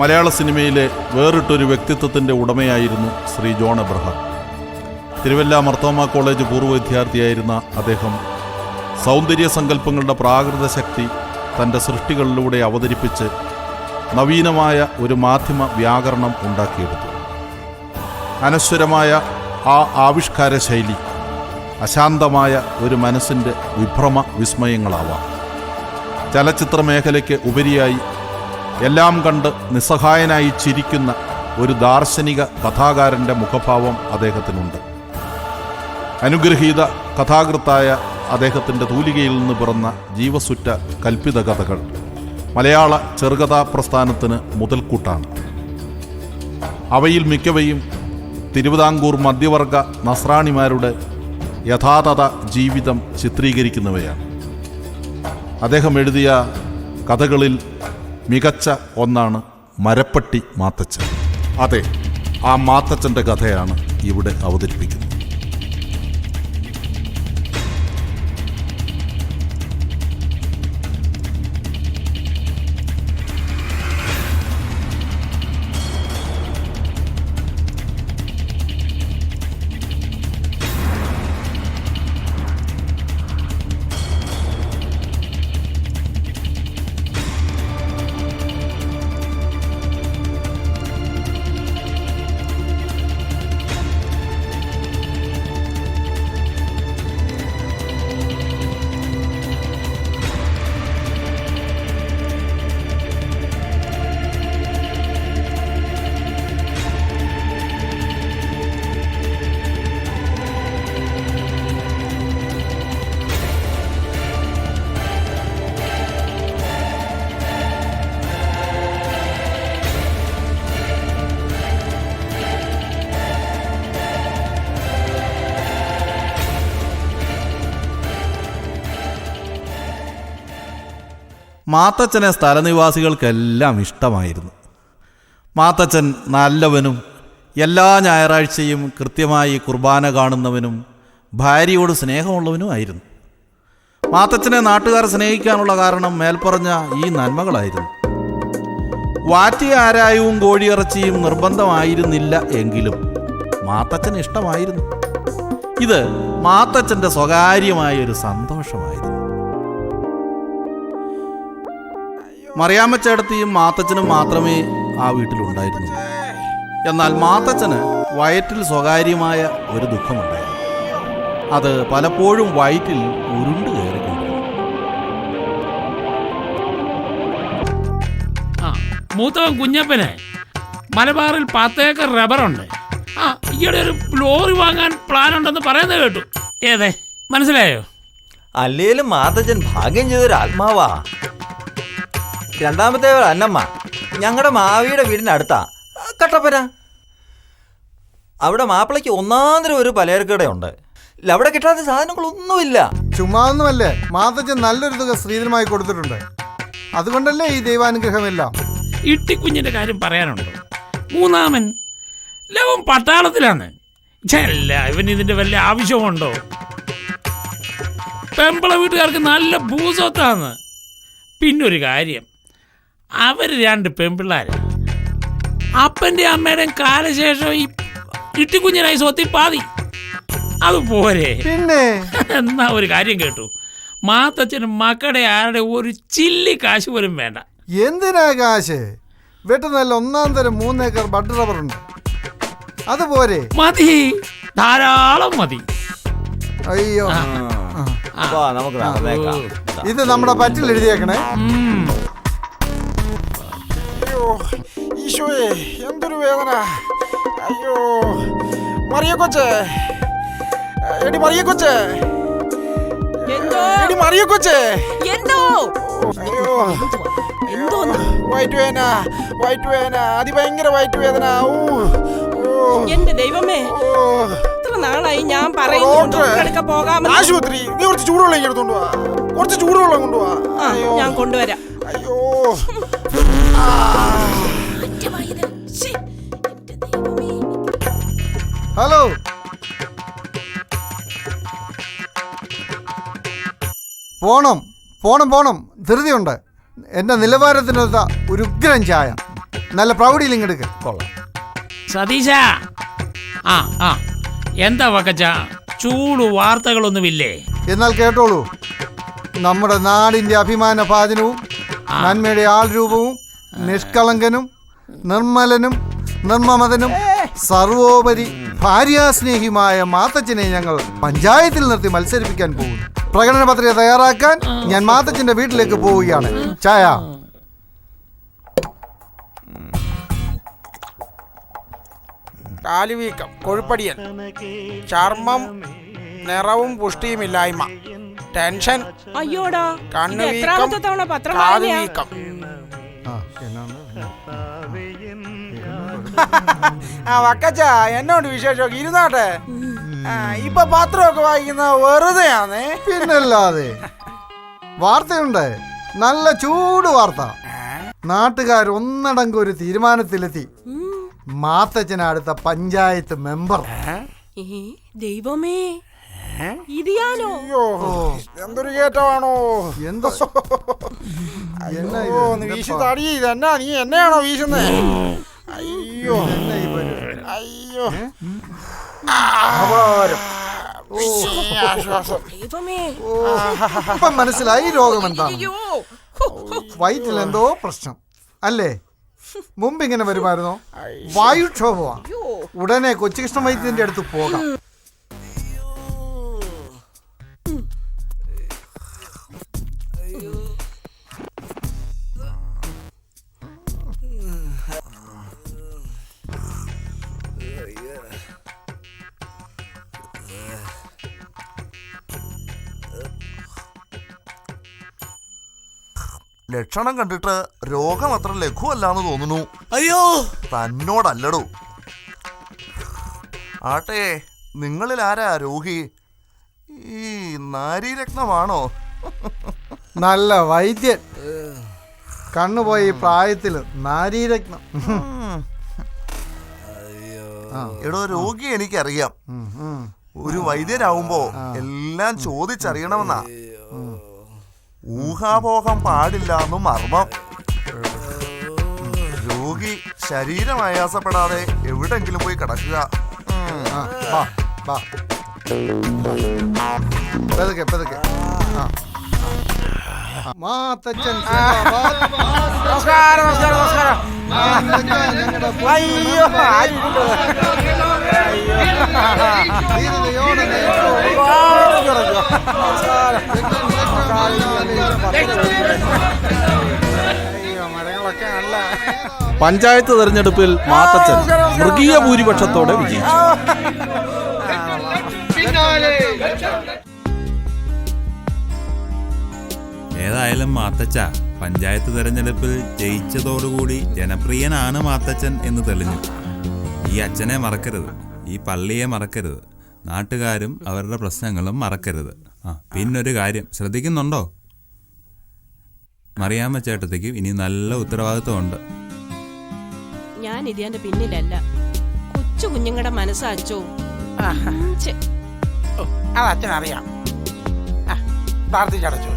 മലയാള സിനിമയിലെ വേറിട്ടൊരു വ്യക്തിത്വത്തിൻ്റെ ഉടമയായിരുന്നു ശ്രീ ജോൺ എബ്രഹാം. തിരുവല്ല മർത്തോമ കോളേജ് പൂർവ്വ വിദ്യാർത്ഥിയായിരുന്ന അദ്ദേഹം സൗന്ദര്യ സങ്കല്പങ്ങളുടെ പ്രാകൃത ശക്തി തൻ്റെ സൃഷ്ടികളിലൂടെ അവതരിപ്പിച്ച് നവീനമായ ഒരു മാധ്യമ വ്യാകരണം ഉണ്ടാക്കിയെടുത്തു. അനശ്വരമായ ആ ആവിഷ്കാര ശൈലി അശാന്തമായ ഒരു മനസ്സിൻ്റെ വിഭ്രമ വിസ്മയങ്ങളാവാം. ചലച്ചിത്ര മേഖലയ്ക്ക് ഉപരിയായി എല്ലാം കണ്ട് നിസ്സഹായനായി ചിരിക്കുന്ന ഒരു ദാർശനിക കഥാകാരൻ്റെ മുഖഭാവം അദ്ദേഹത്തിനുണ്ട്. അനുഗ്രഹീത കഥാകൃത്തായ അദ്ദേഹത്തിൻ്റെ തൂലികയിൽ നിന്ന് പിറന്ന ജീവസുറ്റ കൽപ്പിത കഥകൾ മലയാള ചെറുകഥാ പ്രസ്ഥാനത്തിന് മുതൽക്കൂട്ടാണ്. അവയിൽ മിക്കവയും തിരുവിതാംകൂർ മധ്യവർഗ നസ്രാണിമാരുടെ യഥാതഥ ജീവിതം ചിത്രീകരിക്കുന്നവയാണ്. അദ്ദേഹം എഴുതിയ കഥകളിൽ മികച്ച ഒന്നാണ് മരപ്പട്ടി മാത്തച്ഛൻ. അതെ, ആ മാത്തച്ഛൻ്റെ കഥയാണ് ഇവിടെ അവതരിപ്പിക്കുന്നത്. മാത്തച്ഛനെ സ്ഥലനിവാസികൾക്കെല്ലാം ഇഷ്ടമായിരുന്നു. മാത്തച്ഛൻ നല്ലവനും എല്ലാ ഞായറാഴ്ചയും കൃത്യമായി കുർബാന കാണുന്നവനും ഭാര്യയോട് സ്നേഹമുള്ളവനുമായിരുന്നു. മാത്തച്ഛനെ നാട്ടുകാർ സ്നേഹിക്കാനുള്ള കാരണം മേൽപ്പറഞ്ഞ ഈ നന്മകളായിരുന്നു. വാറ്റിയ ആരായവും കോഴിയിറച്ചിയും നിർബന്ധമായിരുന്നില്ല എങ്കിലും മാത്തച്ഛന് ഇഷ്ടമായിരുന്നു. ഇത് മാത്തച്ഛൻ്റെ സ്വകാര്യമായൊരു സന്തോഷമായിരുന്നു. മറിയാമ്മച്ചേടത്തിയും മാത്തച്ഛനും മാത്രമേ ആ വീട്ടിലുണ്ടായിരുന്നു. എന്നാൽ മാത്തച്ഛന് വയറ്റിൽ സ്വകാര്യമായ ഒരു ദുഃഖമുണ്ടായിരുന്നു. അത് പലപ്പോഴും വയറ്റിൽ ഉരുണ്ടു കയറിക്കൊണ്ടിരുന്നു. മൂത്തവൻ കുഞ്ഞപ്പനെ മലബാറിൽ 10 ഏക്കർ റബ്ബറുണ്ട്. ഈയിടെ ഒരു ലോറി വാങ്ങാൻ പ്ലാൻ ഉണ്ടെന്ന് പറയുന്നത് കേട്ടു. ഏതേ മനസ്സിലായോ? അല്ലേലും മാത്തച്ഛൻ ഭാഗ്യം ചെയ്തൊരു ആത്മാവാ. രണ്ടാമത്തെ അന്നമ്മ ഞങ്ങളുടെ മാവിയുടെ വീടിനടുത്താ കട്ടപ്പന. അവിടെ മാപ്പിളയ്ക്ക് ഒന്നാന്തരം ഒരു പലചരക്കടയുണ്ട്. അവിടെ കിട്ടാത്ത സാധനങ്ങളൊന്നുമില്ല. ചുമ്മാതൊന്നുമല്ലേ, മാത്തച്ഛൻ നല്ലൊരു തുക ശ്രീധരമായി കൊടുത്തിട്ടുണ്ട്. അതുകൊണ്ടല്ലേ ഈ ദൈവാനുഗ്രഹമെല്ലാം. ഇട്ടിക്കുഞ്ഞിന്റെ കാര്യം പറയാനുണ്ടോ? മൂന്നാമൻ ലവൻ പട്ടാളത്തിലാണ്. ഇവൻ ഇതിന്റെ വല്ല ആവശ്യമുണ്ടോ? പെമ്പള വീട്ടുകാർക്ക് നല്ല ഭൂസ്വത്താണ്. പിന്നൊരു കാര്യം, അവർ 2 പെൺപിള്ളേർ. അപ്പൻ്റെ അമ്മയുടെയും കാലശേഷം ഈ ഇട്ടിക്കുഞ്ഞിനായി സ്വത്തി പാതി. അതുപോലെ പിന്നെ എന്നാ ഒരു കാര്യം കേട്ടു, മാത്തച്ഛനും മക്കളുടെ ആരുടെ ഒരു ചില്ലി കാശ് പോലും വേണ്ട. എന്തിനാ കാശ്? വീട്ടിൽ നല്ല 1 തരം 3 ഏക്കർ ബഡ് റബ്ബറുണ്ട്. അതുപോലെ മതി, ധാരാളം മതി. അയ്യോ, നമുക്ക് ഇത് നമ്മുടെ പറ്റിൽ എഴുതിയേക്കണേ. ഈശോയെ, എന്തൊരു വേദന! അയ്യോ, മറിയക്കൊച്ചേ, എടി മറിയക്കൊച്ചേ, എടി മറിയക്കൊച്ചേ, അയ്യോ, വയറ്റ് വേദന, വയറ്റ് വേദന, അതിഭയങ്കര വയറ്റ് വേദന. എന്റെ ദൈവമേ, ഇത്ര നാളായി ഞാൻ പറയുന്നു ആശുപത്രി. നീ കുറച്ച് ചൂടുവെള്ളം എടുത്തോണ്ട് പോവാ, കുറച്ച് ചൂടുവെള്ളം കൊണ്ടുപോവാ. ഞാൻ കൊണ്ടുവരാം. അയ്യോ, ഹലോ, പോണം പോണം പോണം, ധൃതിയുണ്ട്. എൻ്റെ നിലവാരത്തിനൊത്ത ഒരു ഉഗ്രൻ ചായ. നല്ല പ്രൗഢിയിൽ ഇങ്ങെടുക്ക. കൊള്ളാം. സതീശ, ആ ആ എന്താ വക്കച്ച, ചൂട് വാർത്തകളൊന്നുമില്ലേ? എന്നാൽ കേട്ടോളൂ, നമ്മുടെ നാടിന്റെ അഭിമാന ഭാജനവും നന്മയുടെ ആൾരൂപവും നിഷ്കളങ്കനും നിർമ്മലനും നിർമ്മമതനും സർവോപരി ഭാര്യാസ്നേഹിയുമായ മാത്തച്ഛനെ ഞങ്ങൾ പഞ്ചായത്തിൽ നിർത്തി മത്സരിപ്പിക്കാൻ പോകുന്നു. പ്രകടന പത്രിക തയ്യാറാക്കാൻ ഞാൻ മാത്തച്ഛന്റെ വീട്ടിലേക്ക് പോവുകയാണ്. ചായ. കാലുവീക്കം, കൊഴുപ്പടിയൻ, ചർമ്മം, നിറവും പുഷ്ടിയുമില്ലായ്മ, ടെൻഷൻ, അയ്യോടാ, ഇത് കണ്ണുവീക്കം, എത്രാമത്തെ തവണ പത്രം വായനയാ? കാതുവീക്കം. ആ വക്കച്ച, എന്നോട് വിശേഷമൊക്കെ ഇരുന്നാട്ടെ. ഇപ്പൊ പത്രമൊക്കെ വായിക്കുന്ന വെറുതെയാണേ. പിന്നല്ലാതെ വാർത്തയുണ്ട്, നല്ല ചൂട് വാർത്ത. നാട്ടുകാർ ഒന്നടങ്കം ഒരു തീരുമാനത്തിലെത്തി. മാത്തച്ഛന അടുത്ത പഞ്ചായത്ത് മെമ്പർ. ദൈവമേ, ഇത് ഞാനോ? അയ്യോ, എന്തൊരു കേറ്റമാണോ! എന്തോ അയ്യോ, ഒന്ന് വീശി തടി. ഇതെന്നാ, നീ എന്നെയാണോ വീശുന്നേ? അയ്യോ അയ്യോ, ആശ്വാസം. ദൈവമേ, ഇപ്പം മനസ്സിലായി രോഗം എന്താണ്. വയറ്റിൽ എന്തോ പ്രശ്നം അല്ലേ? മുമ്പ് ഇങ്ങനെ വരുമായിരുന്നോ? വായുക്ഷോഭമാണ്. ഉടനെ കൊച്ചുകൃഷ്ണ വൈദ്യന്റെ അടുത്ത് പോകാം. ലക്ഷണം കണ്ടിട്ട് രോഗം അത്ര ലഘുവല്ലാന്ന് തോന്നുന്നു. അയ്യോ, തന്നോടല്ലടോ. ആട്ടെ, നിങ്ങളിൽ ആരാ രോഗി? ഈ നാരീരത്നമാണോ? നല്ല വൈദ്യൻ. കണ്ണുപോയി പ്രായത്തില് നാരീരത്നം. എടോ, രോഗി എനിക്കറിയാം. ഒരു വൈദ്യനാവുമ്പോ എല്ലാം ചോദിച്ചറിയണമെന്നാ. ഊഹാപോഹം പാടില്ല എന്നും മർമ്മം. രോഗി ശരീരം ആയാസപ്പെടാതെ എവിടെങ്കിലും പോയി കിടക്കുക. പതുക്കെ പതുക്കെ. മാത്തച്ഛൻ നമസ്കാരം, നമസ്കാരം, നമസ്കാരം. അയ്യോ, മരങ്ങളൊക്കെ നല്ല. പഞ്ചായത്ത് തെരഞ്ഞെടുപ്പിൽ മാത്തച്ഛൻ മൃഗീയ ഭൂരിപക്ഷത്തോടെ വിജയിച്ചു. ഏതായാലും മാത്തച്ഛ പഞ്ചായത്ത് തെരഞ്ഞെടുപ്പിൽ ജയിച്ചതോടുകൂടി ജനപ്രിയനാണ് മാത്തച്ഛൻ എന്ന് തെളിഞ്ഞു. ഈ അച്ഛനെ മറക്കരുത്, ഈ പള്ളിയെ മറക്കരുത്, നാട്ടുകാരും അവരുടെ പ്രശ്നങ്ങളും മറക്കരുത്. പിന്നൊരു കാര്യം ശ്രദ്ധിക്കുന്നുണ്ടോ? മറിയാമ്മ ചേട്ടത്തിക്ക് ഇനി നല്ല ഉത്തരവാദിത്വമുണ്ട്. ഞാൻ ഇതിന്റെ പിന്നിലല്ല, കൊച്ചു കുഞ്ഞുങ്ങളുടെ മനസ്സാച്ചോ. അത് അച്ഛനറിയാം. പ്രാർത്ഥിച്ചടച്ചു.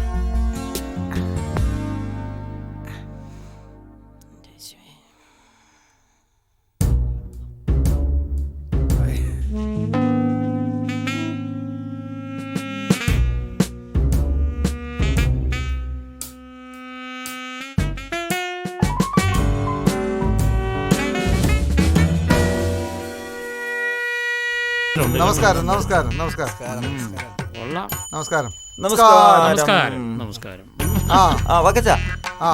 നമസ്കാരം. നമസ്കാരം. നമസ്കാരം. നമസ്കാരം. നമസ്കാരം. നമസ്കാരം. നമസ്കാരം. ആ വക്കച്ച,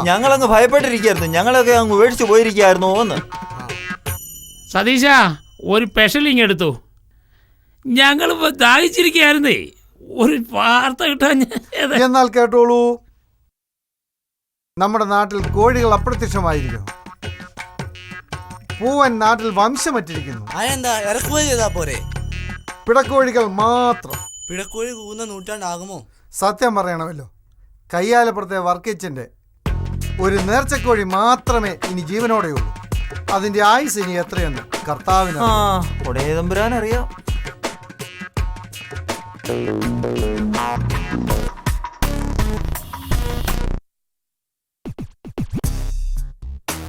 ഞങ്ങളങ്ങ് ഭയപ്പെട്ടിരിക്കായിരുന്നു. ഞങ്ങളൊക്കെ അങ്ങ് ഉപേക്ഷിച്ചു പോയിരിക്കായിരുന്നു എന്ന്. സതീശ, ഒരു സ്പെഷ്യലിങ് എടുത്തു. ഞങ്ങൾ ദാഹിച്ചിരിക്കുകയായിരുന്നേ, ഒരു വാർത്ത കിട്ടാൻ. എന്നാൽ കേട്ടോളൂ, നമ്മുടെ നാട്ടിൽ കോഴികൾ അപ്രത്യക്ഷമായിരിക്കുന്നു. പൂവൻ നാട്ടിൽ വംശമറ്റിരിക്കുന്നു. അതെന്താ ഇറക്കുമതി ചെയ്താ പോരെ? പിടക്കോഴികൾ മാത്രം. പിടക്കോഴി കൂന്ന നൂറ്റാണ്ടാകുമോ? സത്യം പറയണമല്ലോ, കയ്യാലപ്പുറത്തെ വർക്കിച്ചന്റെ ഒരു നേർച്ചക്കോഴി മാത്രമേ ഇനി ജീവനോടെയുള്ളൂ. അതിന്റെ ആയുസ് ഇനി എത്രയെന്ന് കർത്താവിന്. തമ്പുരാൻ അറിയാം.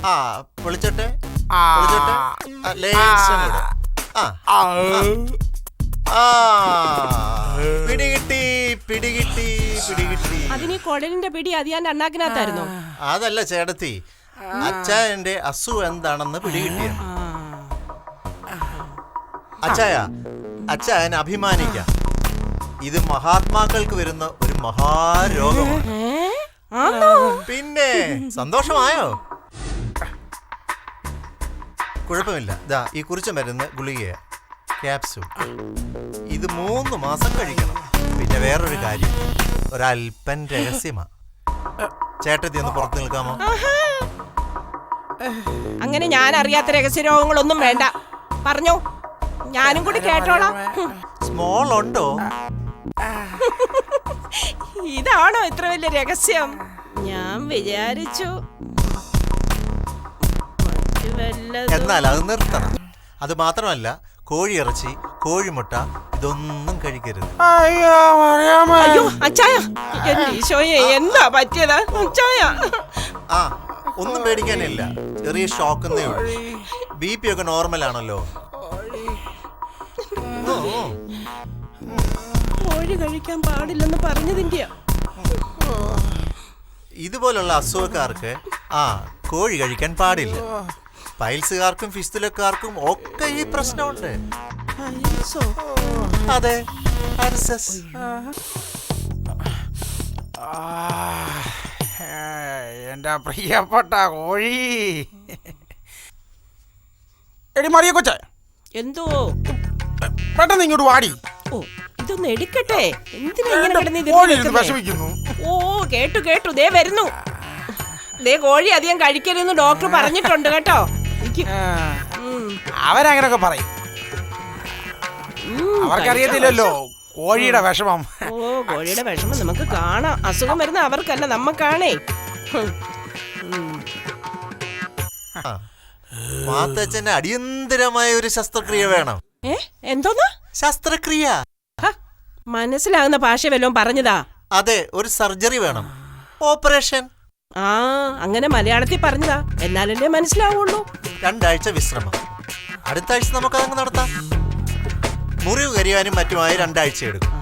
ആ പൊളിച്ചോട്ടെ പൊളിച്ചോട്ടെ. ലേശം കൂടെ. പിടികിട്ടി പിടികിട്ടി പിടികിട്ടി. അതിന് ഈ കുടലിന്റെ പിടി അതിയാന്റെ അണ്ണാക്കിനകത്തായിരുന്നോ? അതല്ല ചേട്ടത്തി, അച്ചായന്റെ അസുഖം എന്താണെന്ന് പിടികിട്ടിയ. അച്ചായൻ അഭിമാനിക്കാം. ഇത് മഹാത്മാക്കൾക്ക് വരുന്ന ഒരു മഹാരോഗമാണ്. പിന്നെ സന്തോഷമായോ? കുഴപ്പമില്ല. ദാ ഈ കുറിച്ച മരുന്ന് ഗുളികയാ, ക്യാപ്സ്യൂൾ. ഇത് 3 മാസം കഴിക്കണം. പിന്നെ വേറൊരു കാര്യം, ഒരൽപ്പൻ രഹസ്യമാ. ചേട്ടത്തി ഒന്ന് പുറത്ത് നിൽക്കാമോ? അങ്ങനെ ഞാൻ അറിയാത്ത രഹസ്യ രോഗങ്ങളൊന്നും വേണ്ട. പറഞ്ഞോ, ഞാനും കൂടി കേട്ടോളാം. സ്മോൾ ഉണ്ടോ? ഇതാണോ ഇത്ര വലിയ രഹസ്യം? ഞാൻ വിചാരിച്ചു എന്നാൽ അത് നിർത്തണം. അത് മാത്രമല്ല, കോഴിയിറച്ചി, കോഴിമുട്ട ഇതൊന്നും കഴിക്കരുത്. അയ്യോ അച്ചായ, ഈശോയെ എന്താ പറ്റിയതാ അച്ചായ? ആ ഒന്നും പേടിക്കാനില്ല, ചെറിയ ഷോക്ക് എന്നേ ഉള്ളൂ. BP ഒക്കെ നോർമൽ ആണല്ലോ. കോഴി കഴിക്കാൻ പാടില്ലെന്ന് പറഞ്ഞതിന്റെയാ. ഇതുപോലുള്ള അസുഖക്കാർക്ക് കോഴി കഴിക്കാൻ പാടില്ല. പൈൽസുകാർക്കും ഫിസ്തുലക്കാർക്കും ഒക്കെ ഈ പ്രശ്നമുണ്ട്. അതെ, എന്റെ പ്രിയപ്പെട്ട കോഴി. എടി മറിയ കൊച്ചേ, എന്തോ പെട്ടെന്ന് ഇങ്ങോട്ട് വാടി. ഓ, ഇതൊന്ന് എടുക്കട്ടെ. എന്തിനാ ഇങ്ങനെ കിടന്ന് ഇത് കോഴി വെക്കുന്നേ? വിഷമിക്കുന്നു. ഓ, കേട്ടു, ദേ വരുന്നു. ദേ കോഴി അധികം കഴിക്കരുതെന്ന് ഡോക്ടർ പറഞ്ഞിട്ടുണ്ട് കേട്ടോ. അവരങ്ങനൊക്കെ പറയും. അവർക്കറിയത്തില്ലല്ലോ കോഴിയുടെ വിഷമം. ഓ, കോഴിയുടെ വിഷമം നമുക്ക് കാണാം. അസുഖം വരുന്ന അവർക്കല്ല, നമ്മക്കാണേ. മാത്തച്ഛന് അടിയന്തരമായ ഒരു ശസ്ത്രക്രിയ വേണം. എന്തോന്നാ ശസ്ത്രക്രിയ? മനസ്സിലാകുന്ന ഭാഷ വല്ലതും പറഞ്ഞതാ? അതെ, ഒരു സർജറി വേണം, ഓപ്പറേഷൻ. അങ്ങനെ മലയാളത്തിൽ പറഞ്ഞതാ, എന്നാലല്ലേ മനസ്സിലാവുള്ളൂ. 2 ആഴ്ച വിശ്രമം. അടുത്ത ആഴ്ച നമുക്കതങ്ങ് നടത്താം. മുറിവ് കരിയാനും മറ്റുമായി 2 ആഴ്ച എടുക്കും.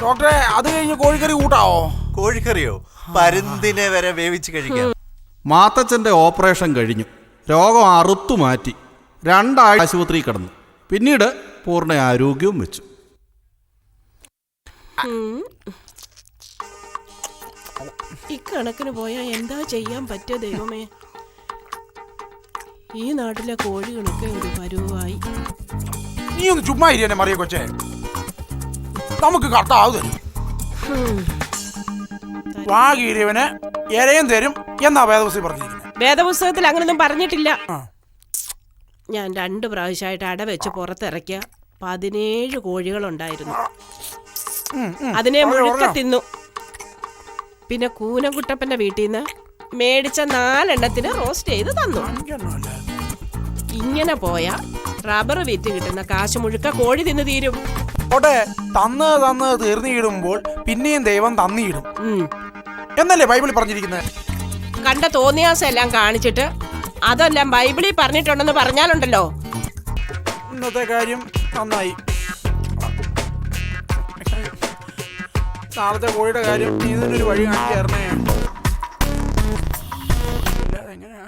ഡോക്ടറെ, അത് കഴിഞ്ഞ് കോഴിക്കറി കൂട്ടാവോ? കോഴിക്കറിയോ? പരുന്തിനെ വരെ വേവിച്ച് കഴിക്കാം. മാത്തച്ഛൻ്റെ ഓപ്പറേഷൻ കഴിഞ്ഞു. രോഗം അറുത്തു മാറ്റി. 2 ആഴ്ച ആശുപത്രി കിടന്നു. പിന്നീട് പൂർണ്ണ ആരോഗ്യവും വെച്ചു. ഇക്കണക്കിന് പോയാ എന്താ ചെയ്യാൻ പറ്റുക ദൈവമേ? ഈ നാട്ടിലെ കോഴികളൊക്കെ ഒരു പരുവായി. നീ ഒന്ന് ചുമ്മാ ഇരിയന്നെ മറിയ കൊച്ചേ. നമുക്ക് കർത്താവ് തരും. വാഗീരവന് ഇരയും തരും എന്നാ വേദപുസ്തകം പറഞ്ഞിരിക്കുന്നത്. വേദപുസ്തകത്തിൽ അങ്ങനൊന്നും പറഞ്ഞിട്ടില്ല. ഞാൻ 2 പ്രാവശ്യമായിട്ട് അടവെച്ച് പുറത്തിറക്കിയ 17 കോഴികളുണ്ടായിരുന്നു. അതിനെ മുഴുക്ക തിന്നു. പിന്നെ കൂനകുട്ടപ്പന്റെ വീട്ടിൽ നിന്ന് മേടിച്ച 4 എണ്ണത്തിന് റോസ്റ്റ് ചെയ്ത് തന്നു. ഇങ്ങനെ പോയാ റബ്ബർ വിറ്റ് കിട്ടുന്ന കാശ് മുഴുക്ക കോഴി തിന്ന് തീരും. തന്ന് തീർന്നിടുമ്പോൾ പിന്നെയും ദൈവം തന്നിടും എന്നല്ലേ ബൈബിളിൽ പറഞ്ഞിരിക്കുന്നത്? കണ്ട തോന്നിയാസം എല്ലാം കാണിച്ചിട്ട് അതെല്ലാം ബൈബിളിൽ പറഞ്ഞിട്ടുണ്ടെന്ന് പറഞ്ഞാലുണ്ടല്ലോ. ഇന്നത്തെ കാര്യം നന്നായി. നാളത്തെ കോഴിയുടെ കാര്യം നീ ഇതിനൊരു വഴി കാണിക്കാറുന്നേ. എങ്ങനെയാ?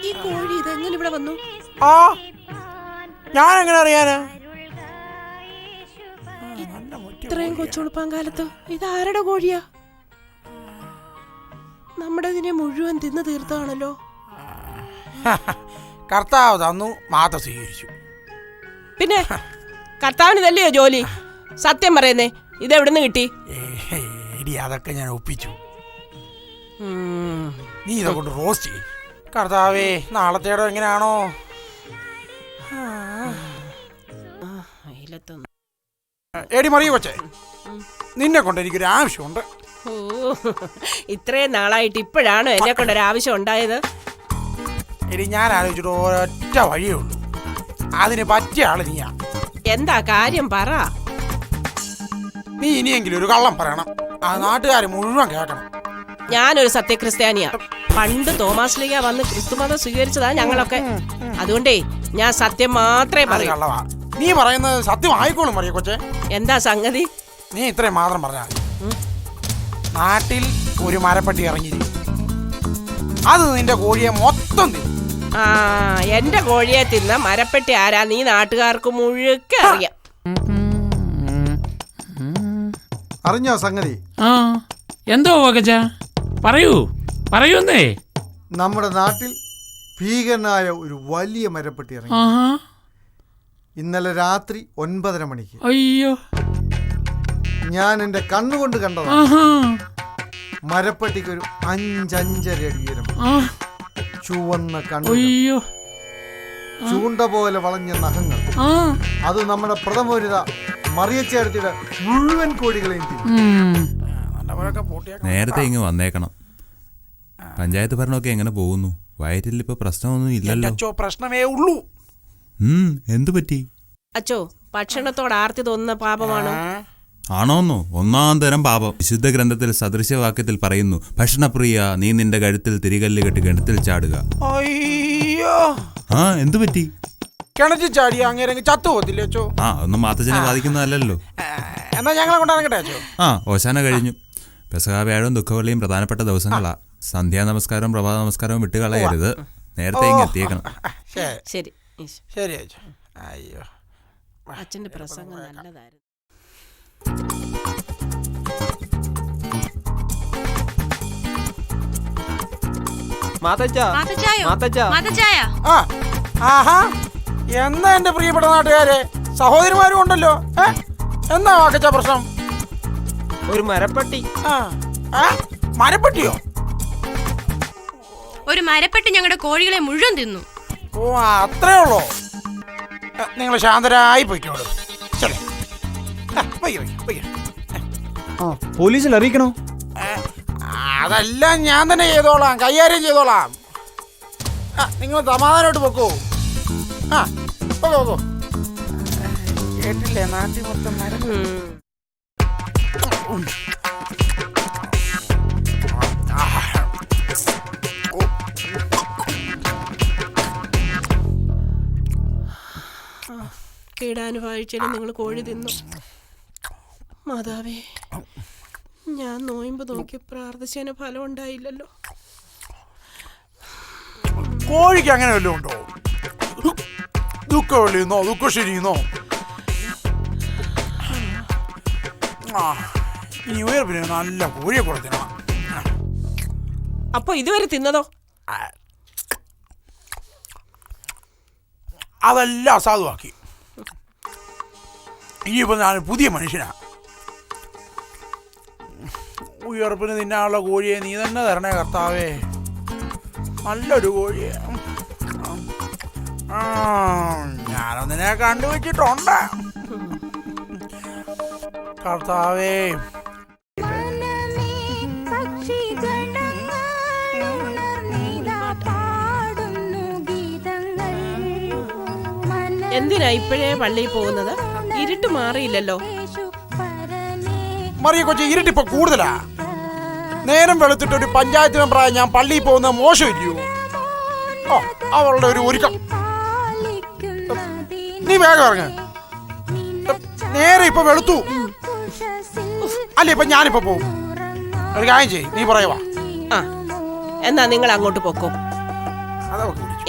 ഈ കോഴി ഇതെങ്ങനെ ഇവിടെ വന്നു? ഞാൻ എങ്ങനെ അറിയാനാ? ഇത്രയും കൊച്ചുളുപ്പാൻ കാലത്ത് ഇതാരുടെ കോഴിയാ? നമ്മുടെ ഇതിനെ മുഴുവൻ തിന്ന് തീർത്താണല്ലോ. കർത്താവ് തന്നു, മാത്ത സ്വീകരിച്ചു. പിന്നെ കർത്താവിന് തന്നെയോ ജോലി? സത്യം പറയുന്നേ, ഇതെവിടുന്ന് കിട്ടി? എടി അതൊക്കെ ഞാൻ ഒപ്പിച്ചു. നീ ഇതെ കൊണ്ട് റോസ്റ്റ് ചെയ്യും. കർത്താവേ, നാളത്തേടോ എങ്ങനെയാണോ? എടി മറിയ കൊച്ചേ, നിന്നെ കൊണ്ട് എനിക്കൊരു ആവശ്യമുണ്ട്. ഓ, ഇത്രയും നാളായിട്ട് ഇപ്പോഴാണോ എന്നെ കൊണ്ടൊരാവശ്യം ഉണ്ടായത്? എടി ഞാൻ ആലോചിച്ചിട്ട് ഒരൊറ്റ വഴിയേ ഉള്ളൂ. അതിന് പറ്റിയ ആള് നീയാ. എന്താ കാര്യം പറ. നീ ഇനിയെങ്കിലും ഒരു കള്ളം പറയണം. ആ നാട്ടുകാർ മുഴുവൻ കേൾക്കണം. ഞാനൊരു സത്യക്രിസ്ത്യാനിയാ. പണ്ട് തോമാസ് ലീഗ വന്ന് ക്രിസ്തുമതം സ്വീകരിച്ചതാ ഞങ്ങളൊക്കെ. അതുകൊണ്ടേ ഞാൻ സത്യം മാത്രമേ പറയൂ. കള്ളവാ. നീ പറയുന്നത് സത്യം ആയിക്കോളും മറിയ കൊച്ചേ. എന്താ സംഗതി? നീ ഇത്രയും മാത്രം പറഞ്ഞാൽ നാട്ടിൽ ഒരു മരപ്പട്ടി ഇറങ്ങിയിരിക്കും. അത് നിന്റെ കോഴിയെ മൊത്തം തിന്നും. ആ, എന്റെ കോഴിയെ തിന്ന മരപ്പെട്ടി ആരാ നീ നാട്ടുകാർക്ക് മുഴുക്കെ അറിയാം. അറിഞ്ഞോ സംഗതി? ആ, എന്തോ വകച്ച പറയൂന്നേ. നമ്മുടെ നാട്ടിൽ ഭീകരനായ ഒരു വലിയ മരപ്പെട്ടി ഇറങ്ങി. ആഹാ. ഇന്നലെ രാത്രി 9:30 മണിക്ക് അയ്യോ, ഞാൻ എൻ്റെ കണ്ണുകൊണ്ട് കണ്ടതാണ്. ആഹാ. മരപ്പെട്ടിക്ക് ഒരു 5-5.5 അടി ഉയരം, ആ, ചുവന്ന കണ്ണു, അയ്യോ, ചൂണ്ട പോലെ വളഞ്ഞ നഖങ്ങൾ. ആ, അത് നമ്മുടെ പ്രഥമോരിത മറിയച്ചേർത്തിയുടെ മുഴുവൻ കോഴികളെയും തിന്നു. നേരത്തെ ഇങ്ങ് വന്നേക്കണം. പഞ്ചായത്ത് ഭരണമൊക്കെ എങ്ങനെ പോകുന്നു? വയറ്റിൽ ഇപ്പൊ പ്രശ്നമൊന്നും ഇല്ലല്ലോ. പ്രശ്നമേ ഉള്ളൂ. എന്തു പറ്റി? അച്ചോ, ഭക്ഷണത്തോട് ആർത്തി തോന്നുന്ന പാപമാണോ? ആണോന്നോ? 1-ാം തരം പാപം. വിശുദ്ധ ഗ്രന്ഥത്തിൽ സദൃശവാക്യത്തിൽ പറയുന്നു, ഭക്ഷണപ്രിയ, നീ നിന്റെ കഴുത്തിൽ തിരികല്ല് കെട്ടി കിണറ്റിൽ ചാടുക. അയ്യോ, ആ, എന്തു പറ്റി? കിണറ്റിൽ ചാടി അങ്ങേരെങ്കിൽ ചത്തുപോകത്തില്ലേ അച്ചോ? ആ, ഒന്നും മാത്തച്ഛനെ ബാധിക്കുന്നതല്ലോ. എന്നാ ഞങ്ങളെ കൊണ്ടിറങ്ങട്ടെ അച്ചോ? ആ, ഓശാന കഴിഞ്ഞു. പെസഹാ വ്യാഴവും ദുഃഖവെള്ളിയും പ്രധാനപ്പെട്ട ദിവസങ്ങളാ. സന്ധ്യാ നമസ്കാരവും പ്രഭാത നമസ്കാരവും വിട്ടുകളയരുത്. നേരത്തെ ഇങ്ങ് എത്തിയേക്കണം. ശരി ശരി അച്ചോ. അയ്യോ, അച്ഛന്റെ പ്രസംഗം നല്ലതായിരുന്നു. ആഹാ, എന്നാ എന്റെ പ്രിയപ്പെട്ട നാട്ടുകാരെ, സഹോദരിമാരും ഉണ്ടല്ലോ. എന്നാ വാക്കച്ച പ്രശ്നം? ഒരു മരപ്പട്ടി. മരപ്പട്ടിയോ? ഒരു മരപ്പെട്ടി ഞങ്ങളുടെ കോഴികളെ മുഴുവൻ തിന്നു. ഓ, അത്രേ ഉള്ളോ? നിങ്ങൾ ശാന്തരായി പോയിക്കോളൂ. പോലീസിൽ അറിയിക്കണോ? അതെല്ലാം ഞാൻ തന്നെ ചെയ്തോളാം, കൈകാര്യം ചെയ്തോളാം. നിങ്ങൾ സമാധാനമായിട്ട് പൊക്കോ. കേട്ടില്ലേ, നാട്ടിൽ മൊത്തം മരം. കീടാനുഭവിച്ചാലും നിങ്ങൾ കോഴി തിന്നു. മാതാവേ, ഞാൻ നോയമ്പ് നോക്കി പ്രാർത്ഥിച്ചതിന് ഫലം ഉണ്ടായില്ലല്ലോ. കോഴിക്ക് അങ്ങനെ വല്ലതും ഉണ്ടോ? ദുഃഖവെള്ളിന്നോ ദുഃഖശരിന്നോ? ഇനി ഉയർപ്പിന് നല്ല കോഴിയെ കൂടെ തിന്നണം. അപ്പൊ ഇതുവരെ തിന്നതോ? അതെല്ലാം അസാധുവാക്കി. ഇനിയിപ്പോ ഞാൻ പുതിയ മനുഷ്യനാ. ഉയർപ്പിന് തിന്നാനുള്ള കോഴിയെ നീ തന്നെ തരണേ കർത്താവേ, നല്ലൊരു കോഴിയെ. ഞാനൊന്നിനെ കണ്ടുവച്ചിട്ടുണ്ട് കർത്താവേ. എന്തിനാ ഇപ്പോഴേ പള്ളിയിൽ പോകുന്നത്? ഇരുട്ട് മാറിയില്ലല്ലോ. മറിയ കൊച്ചി, ഇരുട്ടിപ്പോ കൂടുതലാ. നേരം വെളുത്തിട്ട് ഒരു പഞ്ചായത്ത് മെമ്പറായ ഞാൻ പള്ളിയിൽ പോകുന്ന മോശമില്ലയോ? അവളുടെ ഒരു ഒരുക്കം. നീ വേഗം ഇറങ്ങ. നേരെ ഇപ്പൊ വെളുത്തു അല്ലേ? ഇപ്പൊ ഞാനിപ്പോ പോകും. ഒരു കാര്യം ചെയ്യ്, നീ പറയുവാ. എന്നാ നിങ്ങൾ അങ്ങോട്ട് പൊക്കോ.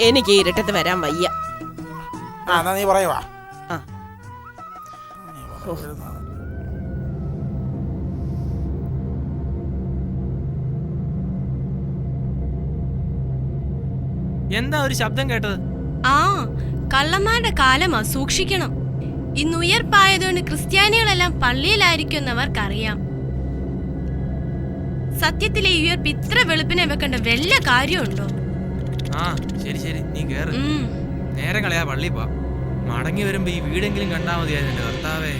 എനിക്ക് ഇരുട്ടത്ത് വരാൻ വയ്യ. എന്നാ നീ പറയുവാ. എന്താ ഒരു ശബ്ദം കേട്ടത്? ആ കള്ളന്മാരുടെ കാലമാ, സൂക്ഷിക്കണം. ഇന്ന് ഉയർപ്പായതുകൊണ്ട് ക്രിസ്ത്യാനികളെല്ലാം പള്ളിയിലായിരിക്കുന്നവർക്കറിയാം. സത്യത്തിലെ ഈ ഉയർപ്പ് ഇത്ര വെളുപ്പിനെ വെക്കേണ്ട വല്ല കാര്യമുണ്ടോ? ആ ശരി ശരി, നീ കേറ്. നേരം കളയാ, പള്ളി പോ. മടങ്ങി വരുമ്പോ ഈ വീടെങ്കിലും കണ്ടാ മതിയായിരുന്നു എന്റെ കർത്താവേ.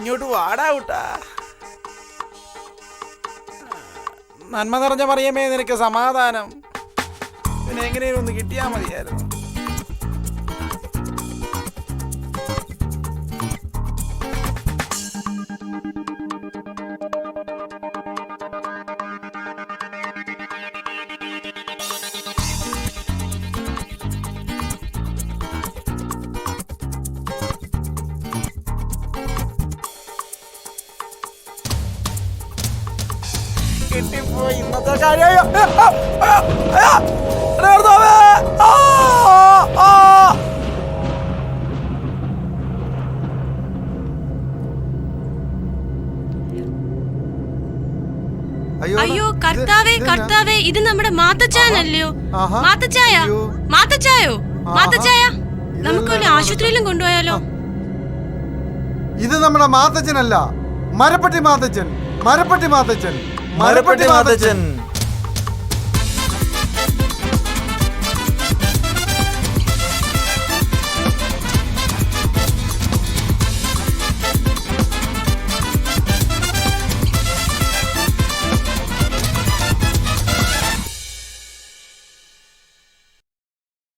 ഇങ്ങോട്ട് വാടാ കൂട്ടാ. നന്മ നിറഞ്ഞ മറിയമേ, നിനക്ക് സമാധാനം. പിന്നെ എങ്ങനെയും ഒന്ന് കിട്ടിയാ മതിയായിരുന്നു. കിട്ടിപ്പോയി ഇന്നത്തെ കാര്യം. അയ്യോ കർത്താവേ, കർത്താവേ, ഇത് നമ്മുടെ മാത്തച്ചായനല്ലയോ? മാത്തച്ചായോ? മാത്തച്ചായ, നമുക്ക് വല്ല ആശുപത്രിയിലും കൊണ്ടുപോയാലോ? ഇത് നമ്മുടെ മാത്തച്ഛനല്ല, മരപ്പട്ടി മാത്തച്ഛൻ. മരപ്പട്ടി മാത്തച്ഛൻ. മരപ്പട്ടി മാത്തച്ഛൻ.